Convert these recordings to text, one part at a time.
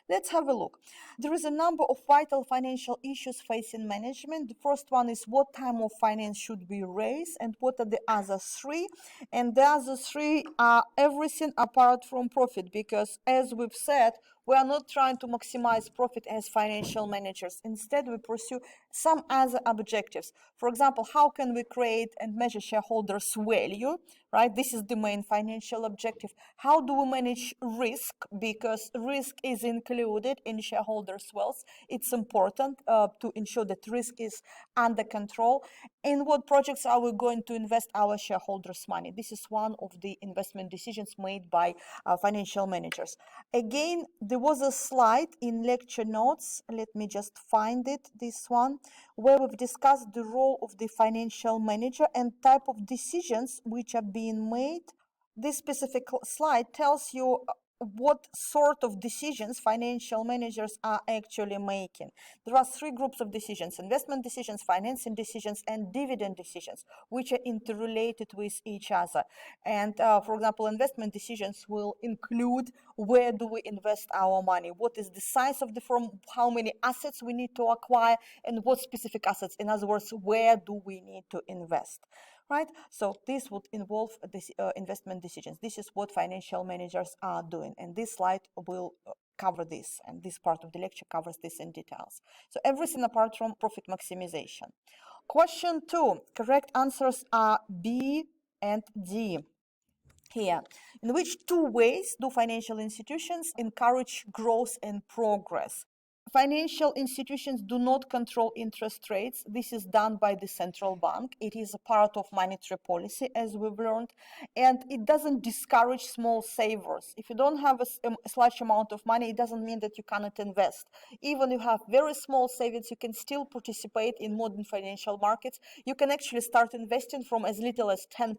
Let's have a look. There is a number of vital financial issues facing management. The first one is what type of finance should be raised, and what are the other three? And the other three are everything apart from profit, because as we've said, we are not trying to maximize profit as financial managers. Instead, we pursue some other objectives. For example, how can we create and measure shareholders' value, right? This is the main financial objective. How do we manage risk? Because risk is included in shareholders' wealth. It's important to ensure that risk is under control. In what projects are we going to invest our shareholders' money? This is one of the investment decisions made by financial managers. Again, there was a slide in lecture notes. Let me just find it, this one, where we've discussed the role of the financial manager and type of decisions which are being made. This specific slide tells you what sort of decisions financial managers are actually making. There are three groups of decisions: investment decisions, financing decisions, and dividend decisions, which are interrelated with each other. And for example, investment decisions will include where do we invest our money, what is the size of the firm, how many assets we need to acquire, and what specific assets. In other words, where do we need to invest? Right? So this would involve this investment decisions. This is what financial managers are doing, and this slide will cover this, and this part of the lecture covers this in details. So everything apart from profit maximization. Question 2, correct answers are B and D. Here, in which two ways do financial institutions encourage growth and progress? Financial institutions do not control interest rates. This is done by the central bank. It is a part of monetary policy, as we've learned, and it doesn't discourage small savers. If you don't have a large amount of money, it doesn't mean that you cannot invest. Even if you have very small savings, you can still participate in modern financial markets. You can actually start investing from as little as £10.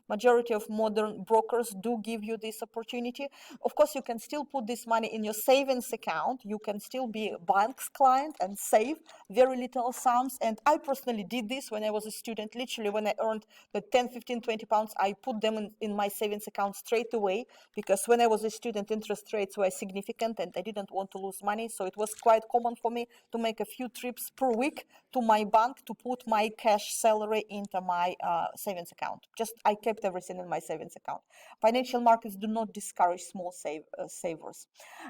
Majority of modern brokers do give you this opportunity. Of course, you can still put this money in your savings account. You can still be a bank's client and save very little sums. And I personally did this when I was a student. Literally, when I earned the 10, 15, 20 pounds, I put them in my savings account straight away, because when I was a student, interest rates were significant and I didn't want to lose money. So it was quite common for me to make a few trips per week to my bank to put my cash salary into my savings account. Just I kept everything in my savings account. Financial markets do not discourage small savers.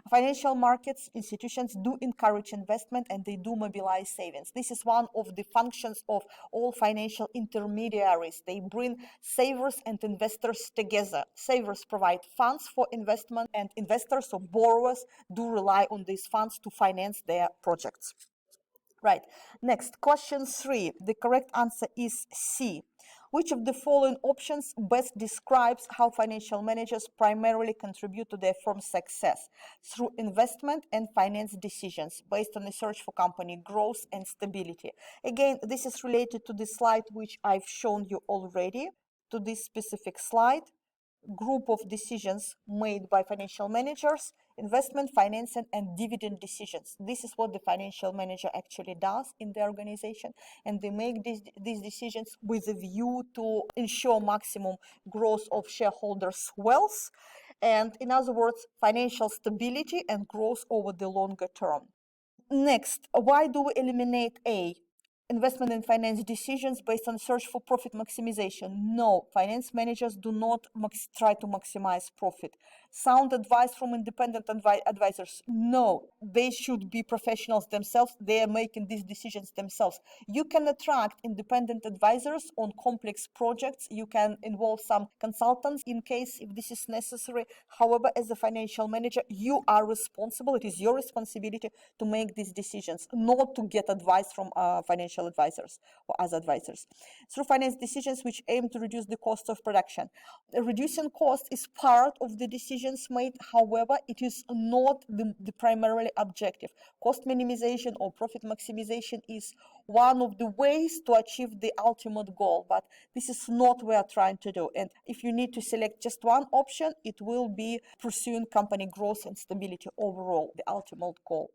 Financial markets institutions do encourage investment, and they do mobilize savings. This is one of the functions of all financial intermediaries. They bring savers and investors together. Savers provide funds for investment, and investors or borrowers do rely on these funds to finance their projects. Right. Next, question 3. The correct answer is C. Which of the following options best describes how financial managers primarily contribute to their firm's success? Through investment and finance decisions based on the search for company growth and stability. Again, this is related to the slide which I've shown you already, to this specific slide. Group of decisions made by financial managers: investment, financing, and dividend decisions. This is what the financial manager actually does in the organization, and they make these decisions with a view to ensure maximum growth of shareholders' wealth, and in other words, financial stability and growth over the longer term. Next, why do we eliminate A? Investment and finance decisions based on search for profit maximization. No, finance managers do not try to maximize profit. Sound advice from independent advisors. No, they should be professionals themselves. They are making these decisions themselves. You can attract independent advisors on complex projects. You can involve some consultants in case if this is necessary. However, as a financial manager, you are responsible. It is your responsibility to make these decisions, not to get advice from financial advisors or other advisors. Through finance decisions which aim to reduce the cost of production. Reducing cost is part of the decisions made. However, it is not the primarily objective. Cost minimization or profit maximization is one of the ways to achieve the ultimate goal, but this is not what we are trying to do. And if you need to select just one option, it will be pursuing company growth and stability overall, the ultimate goal.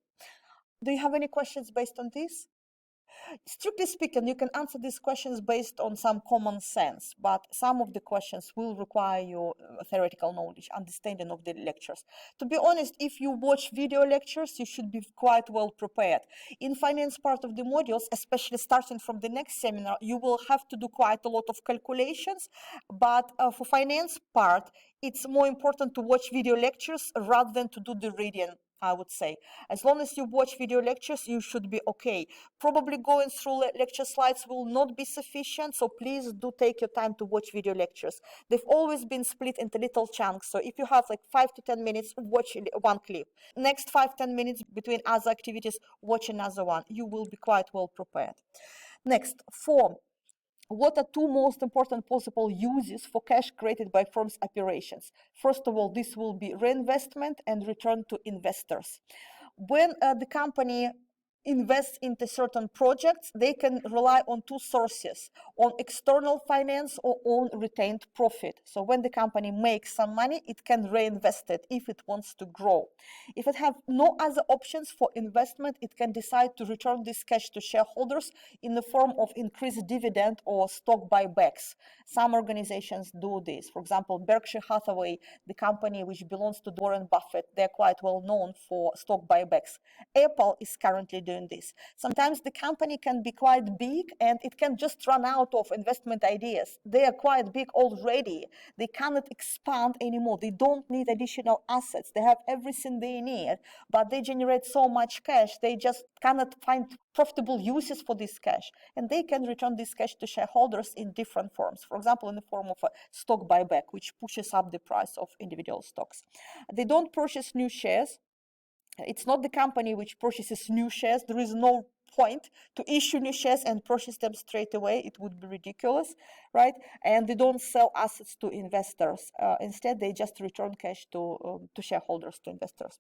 Do you have any questions based on this? Strictly speaking, you can answer these questions based on some common sense, but some of the questions will require your theoretical knowledge, understanding of the lectures. To be honest, if you watch video lectures, you should be quite well prepared. In finance part of the modules, especially starting from the next seminar, you will have to do quite a lot of calculations, but for finance part, it's more important to watch video lectures rather than to do the reading, I would say. As long as you watch video lectures, you should be okay. Probably going through lecture slides will not be sufficient, so please do take your time to watch video lectures. They've always been split into little chunks, so if you have like 5 to 10 minutes, watch one clip. Next 5-10 minutes between other activities, watch another one. You will be quite well prepared. Next, 4. What are two most important possible uses for cash created by firms' operations? First of all, this will be reinvestment and return to investors. When the company invest into certain projects, they can rely on two sources, on external finance or on retained profit. So when the company makes some money, it can reinvest it if it wants to grow. If it have no other options for investment, it can decide to return this cash to shareholders in the form of increased dividend or stock buybacks. Some organizations do this. For example, Berkshire Hathaway, the company which belongs to Warren Buffett, they're quite well known for stock buybacks. Apple is currently doing this. Sometimes the company can be quite big and it can just run out of investment ideas. They are quite big already. They cannot expand anymore. They don't need additional assets. They have everything they need, but they generate so much cash, they just cannot find profitable uses for this cash. And they can return this cash to shareholders in different forms. For example, in the form of a stock buyback, which pushes up the price of individual stocks. They don't purchase new shares. It's not the company which purchases new shares. There is no point to issue new shares and purchase them straight away. It would be ridiculous, right? And they don't sell assets to investors. Instead, they just return cash to shareholders, to investors.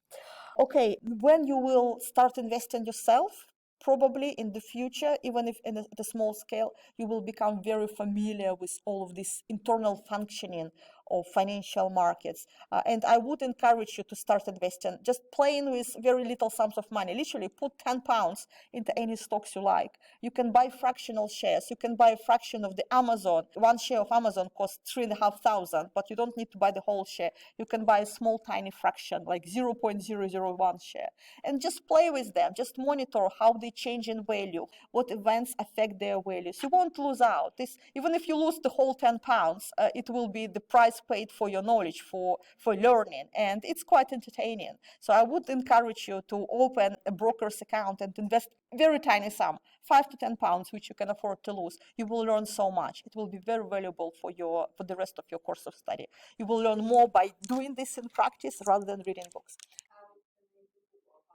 Okay, when you will start investing yourself, probably in the future, even if at a small scale, you will become very familiar with all of this internal functioning of financial markets. And I would encourage you to start investing, just playing with very little sums of money. Literally put 10 pounds into any stocks you like. You can buy fractional shares. You can buy a fraction of the Amazon. One share of Amazon costs 3,500, but you don't need to buy the whole share. You can buy a small, tiny fraction, like 0.001 share, and just play with them. Just monitor how they change in value, what events affect their values. You won't lose out. This, even if you lose the whole 10 pounds, it will be the price paid for your knowledge, for learning, and it's quite entertaining. So I would encourage you to open a broker's account and invest very tiny sum, 5 to 10 pounds, which you can afford to lose. You will learn so much. It will be very valuable for the rest of your course of study. You will learn more by doing this in practice rather than reading books.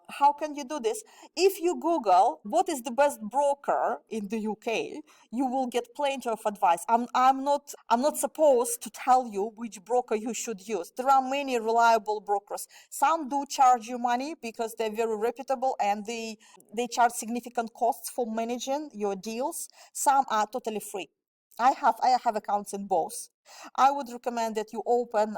How can you do this? If you Google what is the best broker in the UK, you will get plenty of advice. I'm not supposed to tell you which broker you should use. There are many reliable brokers. Some do charge you money because they're very reputable and they charge significant costs for managing your deals. Some are totally free. I have accounts in both. I would recommend that you open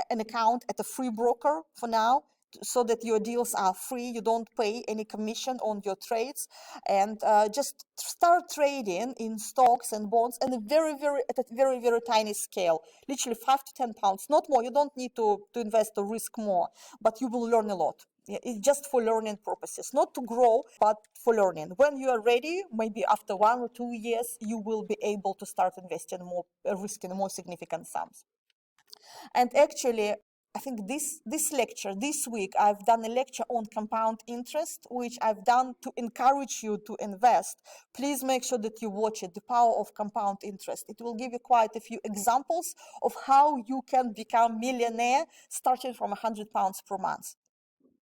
an account at a free broker for now, so that your deals are free. You don't pay any commission on your trades, and just start trading in stocks and bonds at a very tiny scale, literally 5 to 10 pounds, not more. You don't need to invest or risk more, but you will learn a lot. It's just for learning purposes, not to grow, but for learning. When you are ready, maybe after 1 or 2 years, you will be able to start investing more, risking more significant sums. And actually, I think this lecture, this week, I've done a lecture on compound interest, which I've done to encourage you to invest. Please make sure that you watch it, the power of compound interest. It will give you quite a few examples of how you can become millionaire starting from £100 per month.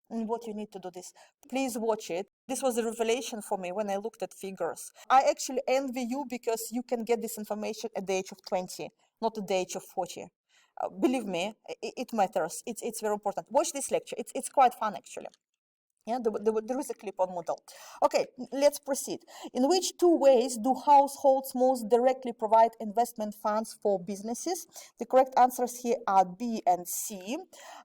And what you need to do this. Please watch it. This was a revelation for me when I looked at figures. I actually envy you because you can get this information at the age of 20, not at the age of 40. Believe me, it matters. It's very important. Watch this lecture. It's quite fun, actually. Yeah, there is a clip on Moodle. Okay, let's proceed. In which two ways do households most directly provide investment funds for businesses? The correct answers here are B and C.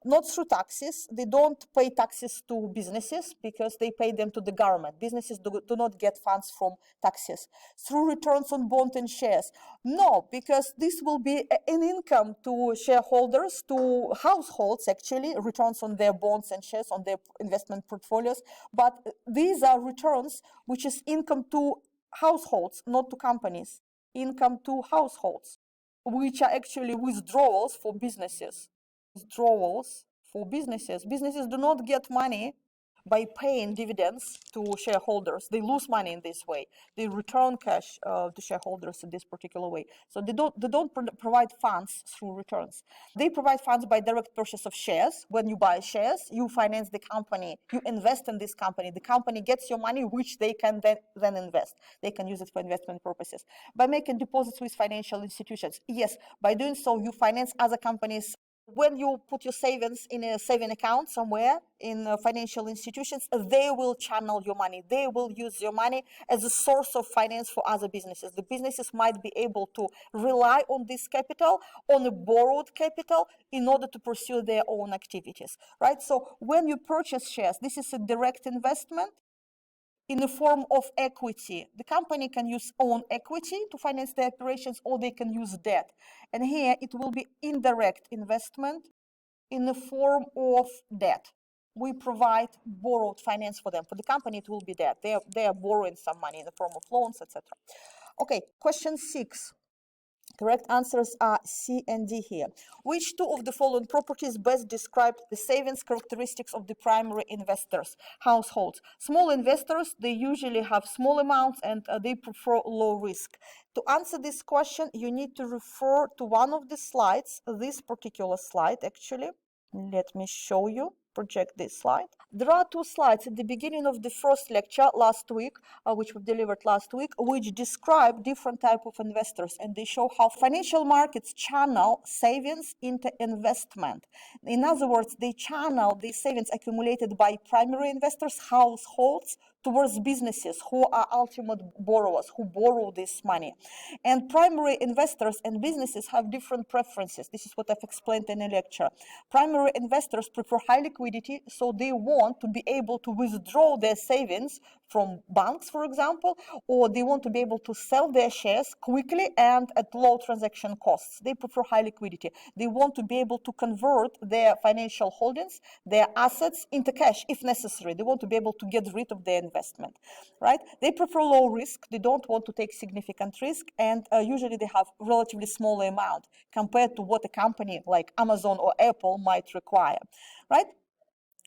Not through taxes. They don't pay taxes to businesses because they pay them to the government. Businesses do not get funds from taxes. Through returns on bond and shares. No, because this will be an income to shareholders, to households actually, returns on their bonds and shares, on their investment portfolios. But these are returns which is income to households, not to companies. Income to households, which are actually withdrawals for businesses. Withdrawals for businesses. Businesses do not get money by paying dividends to shareholders. They lose money in this way. They return cash to shareholders in this particular way. So they don't provide funds through returns. They provide funds by direct purchase of shares. When you buy shares, you finance the company, you invest in this company. The company gets your money, which they can then invest. They can use it for investment purposes. By making deposits with financial institutions. Yes, by doing so, you finance other companies. When you put your savings in a saving account somewhere in financial institutions, they will channel your money. They will use your money as a source of finance for other businesses. The businesses might be able to rely on this capital, on a borrowed capital, in order to pursue their own activities, right? So when you purchase shares, this is a direct investment in the form of equity. The company can use own equity to finance their operations, or they can use debt. And here it will be indirect investment in the form of debt. We provide borrowed finance for them. For the company, it will be debt. They are borrowing some money in the form of loans, etc. Okay, question 6. Correct answers are C and D here. Which two of the following properties best describe the savings characteristics of the primary investors, households? Small investors, they usually have small amounts and they prefer low risk. To answer this question, you need to refer to one of the slides, this particular slide actually. Let me show you. Project this slide. There are two slides at the beginning of the first lecture last week, which we delivered last week, which describe different type of investors, and they show how financial markets channel savings into investment. In other words, they channel the savings accumulated by primary investors, households, towards businesses who are ultimate borrowers, who borrow this money. And primary investors and businesses have different preferences. This is what I've explained in a lecture. Primary investors prefer high liquidity, so they want to be able to withdraw their savings from banks, for example, or they want to be able to sell their shares quickly and at low transaction costs. They prefer high liquidity. They want to be able to convert their financial holdings, their assets, into cash if necessary. They want to be able to get rid of their investment, right? They prefer low risk. They don't want to take significant risk, and usually they have relatively small amount compared to what a company like Amazon or Apple might require, right?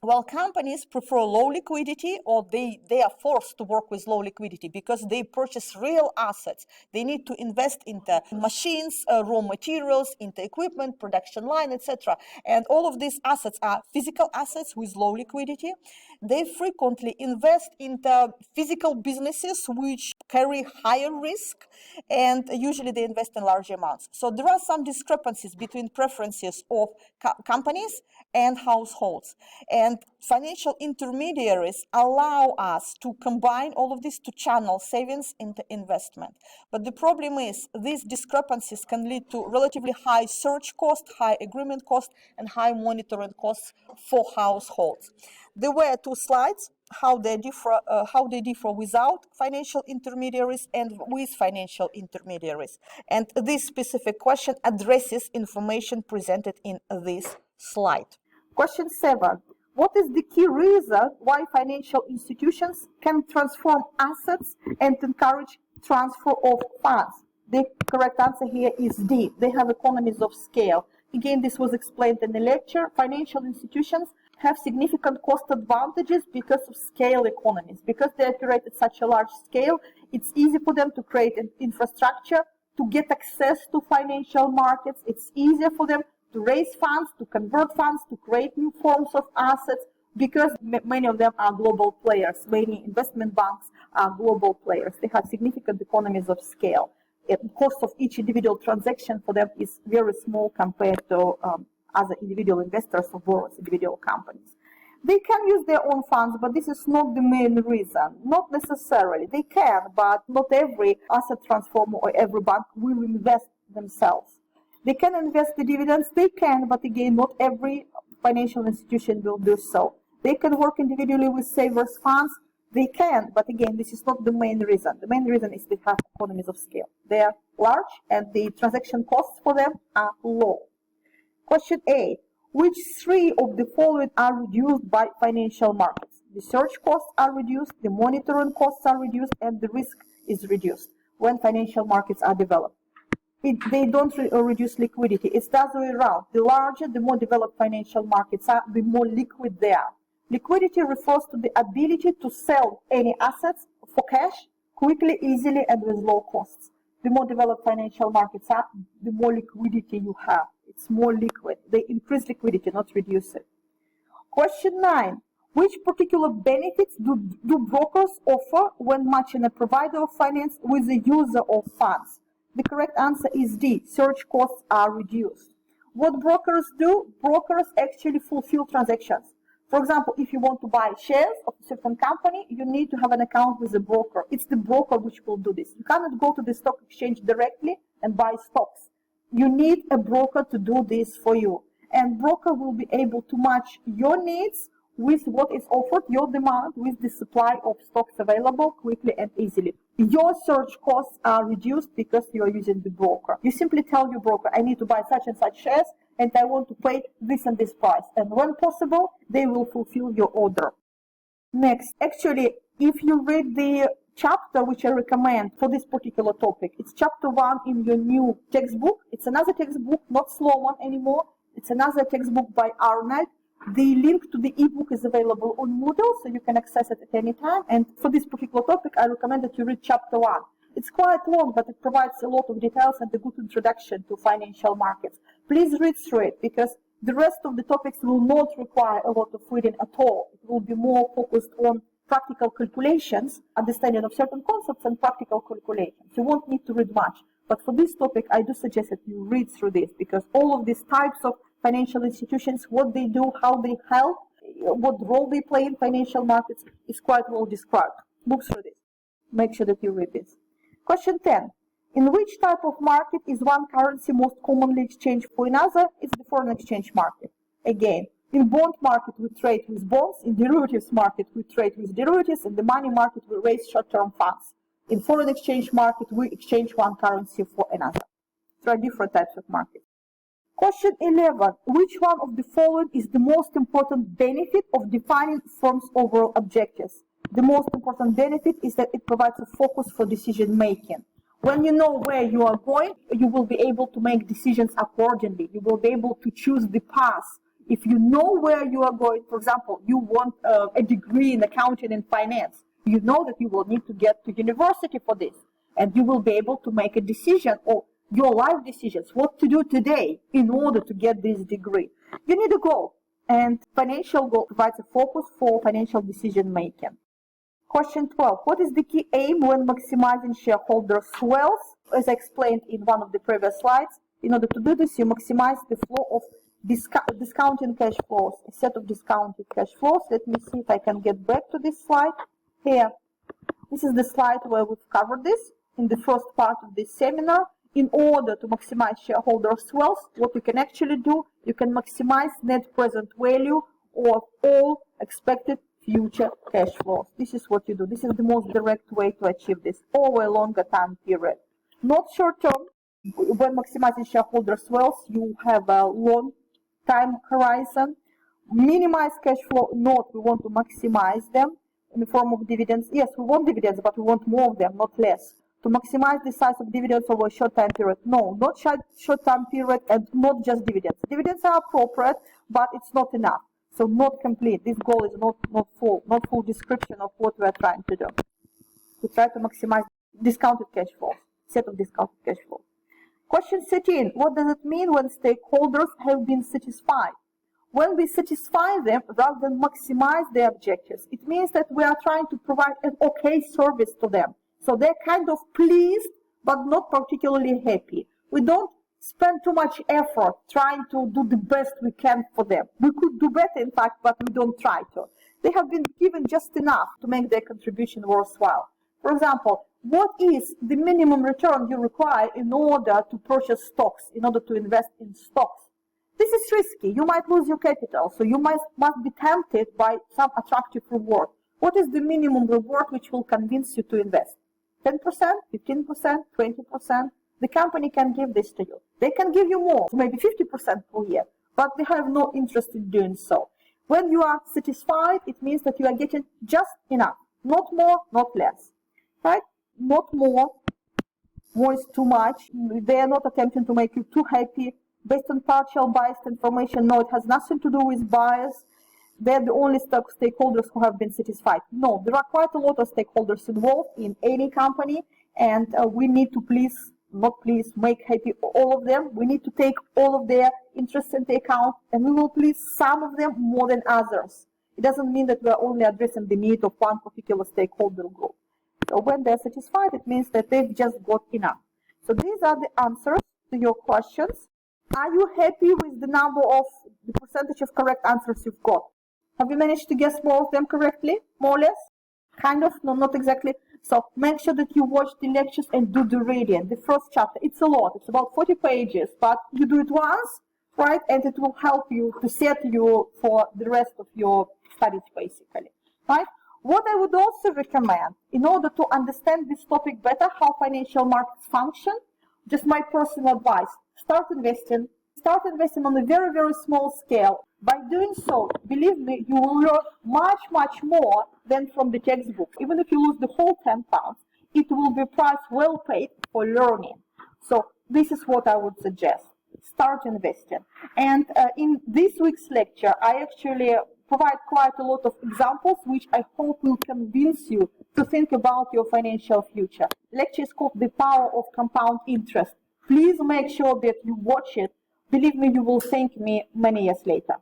While companies prefer low liquidity, or they are forced to work with low liquidity because they purchase real assets. They need to invest into machines, raw materials, into equipment, production line, etc. And all of these assets are physical assets with low liquidity. They frequently invest into physical businesses which carry higher risk, and usually they invest in large amounts. So there are some discrepancies between preferences of companies and households. And financial intermediaries allow us to combine all of this to channel savings into investment. But the problem is these discrepancies can lead to relatively high search cost, high agreement cost, and high monitoring costs for households. There were two slides how they differ without financial intermediaries and with financial intermediaries. And this specific question addresses information presented in this slide. Question 7. What is the key reason why financial institutions can transform assets and encourage transfer of funds? The correct answer here is D. They have economies of scale. Again, this was explained in the lecture. Financial institutions have significant cost advantages because of scale economies. Because they operate at such a large scale, it's easy for them to create an infrastructure, to get access to financial markets. It's easier for them to raise funds, to convert funds, to create new forms of assets, because many of them are global players. Many investment banks are global players. They have significant economies of scale. The cost of each individual transaction for them is very small compared to other individual investors or borrowers, individual companies. They can use their own funds, but this is not the main reason. Not necessarily. They can, but not every asset transformer or every bank will invest themselves. They can invest the dividends, they can, but again, not every financial institution will do so. They can work individually with savers funds, they can, but again, this is not the main reason. The main reason is they have economies of scale. They are large and the transaction costs for them are low. Question A. Which three of the following are reduced by financial markets? The search costs are reduced, the monitoring costs are reduced, and the risk is reduced when financial markets are developed. They don't reduce liquidity. It's the other way around. The larger, the more developed financial markets are, the more liquid they are. Liquidity refers to the ability to sell any assets for cash quickly, easily, and with low costs. The more developed financial markets are, the more liquidity you have. It's more liquid. They increase liquidity, not reduce it. Question 9. Which particular benefits do brokers offer when matching a provider of finance with a user of funds? The correct answer is D. Search costs are reduced. What brokers do? Brokers actually fulfill transactions. For example, if you want to buy shares of a certain company, you need to have an account with a broker. It's the broker which will do this. You cannot go to the stock exchange directly and buy stocks. You need a broker to do this for you. And broker will be able to match your needs with what is offered, your demand, with the supply of stocks available quickly and easily. Your search costs are reduced because you are using the broker. You simply tell your broker, I need to buy such and such shares, and I want to pay this and this price. And when possible, they will fulfill your order. Next, actually, if you read the chapter which I recommend for this particular topic, it's chapter 1 in your new textbook. It's another textbook, not slow one anymore. It's another textbook by Arnold. The link to the ebook is available on Moodle, so you can access it at any time. And for this particular topic, I recommend that you read chapter 1. It's quite long, but it provides a lot of details and a good introduction to financial markets. Please read through it, because the rest of the topics will not require a lot of reading at all. It will be more focused on practical calculations, understanding of certain concepts and practical calculations. You won't need to read much. But for this topic, I do suggest that you read through this, because all of these types of financial institutions, what they do, how they help, what role they play in financial markets is quite well described. Look through this. Make sure that you read this. Question 10. In which type of market is one currency most commonly exchanged for another? It's the foreign exchange market. Again, in bond market, we trade with bonds. In derivatives market, we trade with derivatives. In the money market, we raise short-term funds. In foreign exchange market, we exchange one currency for another. There are different types of markets. Question 11. Which one of the following is the most important benefit of defining firm's overall objectives? The most important benefit is that it provides a focus for decision making. When you know where you are going, you will be able to make decisions accordingly. You will be able to choose the path. If you know where you are going, for example, you want a degree in accounting and finance, you know that you will need to get to university for this, and you will be able to make a decision or your life decisions, what to do today in order to get this degree. You need a goal, and financial goal provides a focus for financial decision making. Question 12. What is the key aim when maximizing shareholders' wealth? As I explained in one of the previous slides, in order to do this, you maximize the flow of discounting cash flows, a set of discounted cash flows. Let me see if I can get back to this slide. Here, this is the slide where we've covered this in the first part of this seminar. In order to maximize shareholders' wealth, what you can actually do, you can maximize net present value of all expected future cash flows. This is what you do. This is the most direct way to achieve this over a longer time period. Not short term. When maximizing shareholders' wealth, you have a long time horizon. Minimize cash flow. Not, we want to maximize them in the form of dividends. Yes, we want dividends, but we want more of them, not less. To maximize the size of dividends over a short time period. No, not short time period, and not just dividends. Dividends are appropriate, but it's not enough. So not complete. This goal is not full description of what we are trying to do. We try to maximize discounted cash flows, set of discounted cash flows. Question 13. What does it mean when stakeholders have been satisfied? When we satisfy them rather than maximize their objectives, it means that we are trying to provide an okay service to them. So they're kind of pleased, but not particularly happy. We don't spend too much effort trying to do the best we can for them. We could do better, in fact, but we don't try to. They have been given just enough to make their contribution worthwhile. For example, what is the minimum return you require in order to purchase stocks, in order to invest in stocks? This is risky. You might lose your capital, so you must be tempted by some attractive reward. What is the minimum reward which will convince you to invest? 10%, 15%, 20%? The company can give this to you. They can give you more, maybe 50% per year, but they have no interest in doing so. When you are satisfied, it means that you are getting just enough. Not more, not less. Right? Not more. More is too much. They are not attempting to make you too happy. Based on partial biased information, no, it has nothing to do with bias. They're the only stakeholders who have been satisfied. No, there are quite a lot of stakeholders involved in any company, and we need to make happy all of them. We need to take all of their interests into account, and we will please some of them more than others. It doesn't mean that we are only addressing the need of one particular stakeholder group. So when they're satisfied, it means that they've just got enough. So these are the answers to your questions. Are you happy with the percentage of correct answers you've got? Have you managed to guess more of them correctly? More or less? Kind of? No, not exactly. So make sure that you watch the lectures and do the reading. The first chapter, it's a lot. It's about 40 pages, but you do it once, right? And it will help you to set you for the rest of your studies, basically, right? What I would also recommend, in order to understand this topic better, how financial markets function, just my personal advice, start investing on a very, very small scale. By doing so, believe me, you will learn much, much more than from the textbook. Even if you lose the whole £10, it will be a price well paid for learning. So this is what I would suggest. Start investing. And in this week's lecture, I actually provide quite a lot of examples which I hope will convince you to think about your financial future. Lecture is called The Power of Compound Interest. Please make sure that you watch it. Believe me, you will thank me many years later.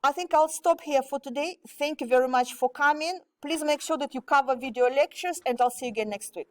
I think I'll stop here for today. Thank you very much for coming. Please make sure that you cover video lectures, and I'll see you again next week.